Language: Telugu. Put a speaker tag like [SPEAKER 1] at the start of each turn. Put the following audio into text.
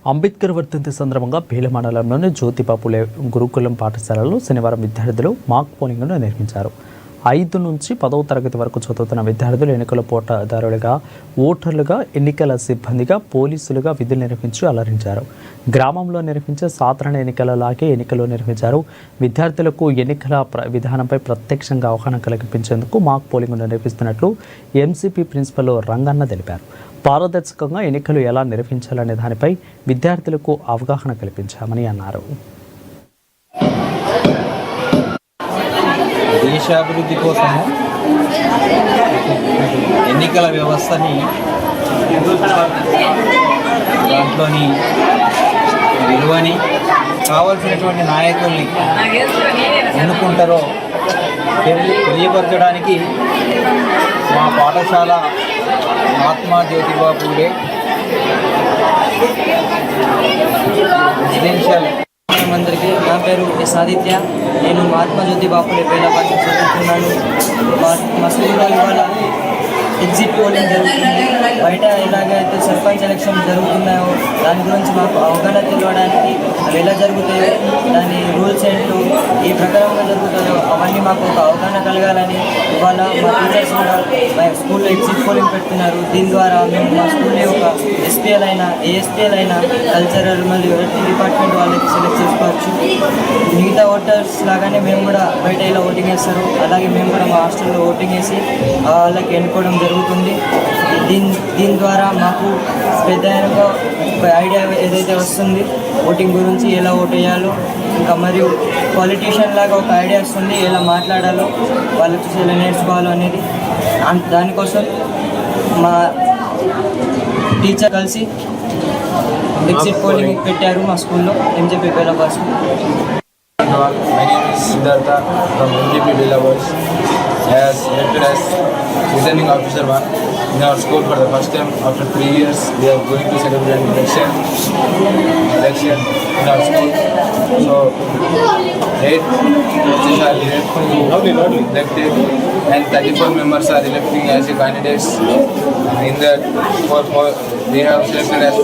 [SPEAKER 1] అంబేద్కర్ వర్ధంతి సందర్భంగా భీల మండలంలోని జ్యోతిబాపులే గురుకులం పాఠశాలలో శనివారం విద్యార్థులు మాక్ పోలింగ్ను నిర్వహించారు. 5 నుంచి 10వ తరగతి వరకు చదువుతున్న విద్యార్థులు ఎన్నికల పోటాదారులుగా, ఓటర్లుగా, ఎన్నికల సిబ్బందిగా, పోలీసులుగా విధులు నిర్వహించి అలరించారు. గ్రామంలో నిర్వహించే సాధారణ ఎన్నికలలాగే ఎన్నికలు నిర్వహించారు. విద్యార్థులకు ఎన్నికల విధానంపై ప్రత్యక్షంగా అవగాహన కల్పించేందుకు మాక్ పోలింగ్ నిర్వహిస్తున్నట్లు ఎంసీపీ ప్రిన్సిపల్ రంగన్న తెలిపారు. పారదర్శకంగా ఎన్నికలు ఎలా నిర్వహించాలనే దానిపై విద్యార్థులకు అవగాహన కల్పించామని అన్నారు.
[SPEAKER 2] దేశాభివృద్ధి కోసము ఎన్నికల వ్యవస్థని దాంట్లోని విలువని కావాల్సినటువంటి నాయకుల్ని ఎన్నుకుంటారో తెలియపరచడానికి మా పాఠశాల మహాత్మా జ్యోతిబా పూలే రెసిడెన్షియల్ అందరికీ నా పేరు ఎస్ ఆదిత్య. నేను మహాత్మా జ్యోతిబా పూలే పేద పాఠశాల చదువుతున్నాను. మా స్కూల్లో ఇవాళ ఎగ్జిట్ పోలింగ్ జరుగుతుంది. బయట ఎలాగైతే సర్పంచ్ ఎలక్షన్ జరుగుతున్నాయో దాని గురించి మాకు అవగాహన తెలియడానికి, అవి ఎలా జరుగుతాయో, దాని రూల్స్ ఏంటో, ఏ ప్రకారంగా జరుగుతాయో అవన్నీ మాకు ఒక అవగాహన కలగాలని ఇవాళ మా టీచర్స్ కూడా మా స్కూల్లో ఎగ్జిట్ పోలింగ్ పెడుతున్నారు. దీని ద్వారా మేము మా స్కూల్లో ఒక ఎస్పీఎల్ అయినా, ఏఎస్పీఎల్ అయినా, కల్చరల్ మరియు డిపార్ట్మెంట్ వాళ్ళకి సెలెక్ట్ చేసుకోవచ్చు. మిగతా ఓటర్స్ లాగానే మేము కూడా బయట ఇలా ఓటింగ్ వేస్తారు, అలాగే మేము కూడా మా హాస్టల్లో ఓటింగ్ వేసి వాళ్ళకి ఎన్నుకోవడం జరుగుతుంది. దీని ద్వారా మాకు పెద్దగా ఒక ఐడియా ఏదైతే వస్తుంది ఓటింగ్ గురించి, ఎలా ఓట్ వేయాలో, ఇంకా మరియు పాలిటీషియన్ లాగా ఒక ఐడియా వస్తుంది, ఎలా మాట్లాడాలో, వాళ్ళు చూసి ఎలా నేర్చుకోవాలో అనేది. దానికోసం మా టీచర్ కలిసి ఎగ్జిట్ పోలింగ్ పెట్టారు మా స్కూల్లో, MJP Bela boys.
[SPEAKER 3] My name is Siddhartha from MGP Bela Boys. As elected as returning officer 1 in our school for the first time after 3 years. We are going to celebrate election in our school. So 8 coaches are elected and 34 members are electing as a candidates. In that we have selected as